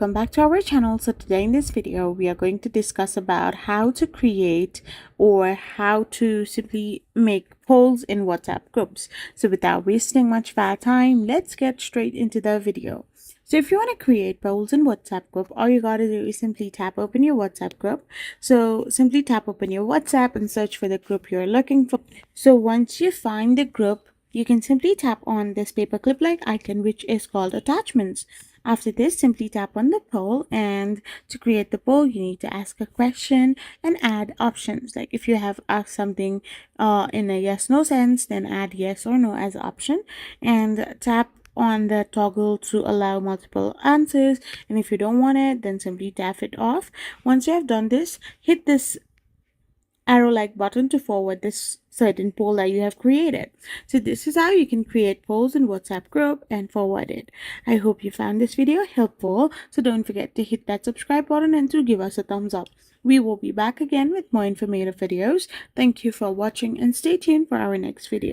welcome back to our channel. So today in this video we are going to discuss about how to create or how to simply make polls in WhatsApp groups. So without wasting much of our time, let's get straight into the video. So if you want to create polls in WhatsApp group, all you gotta do is simply tap open your WhatsApp group. So simply tap open your WhatsApp and search for the group you're looking for. So once you find the group, you can simply tap on this paperclip like icon, which is called attachments. After this, simply tap on the poll, and to create the poll, you need to ask a question and add options. Like if you have asked something in a yes/no sense, then add yes or no as option, and tap on the toggle to allow multiple answers. And if you don't want it, then simply tap it off. Once you have done this, hit this arrow like button to forward this certain poll that you have created. So this is how you can create polls in WhatsApp group and forward it. I hope you found this video helpful. So don't forget to hit that subscribe button and to give us a thumbs up. We will be back again with more informative videos. Thank you for watching and stay tuned for our next video.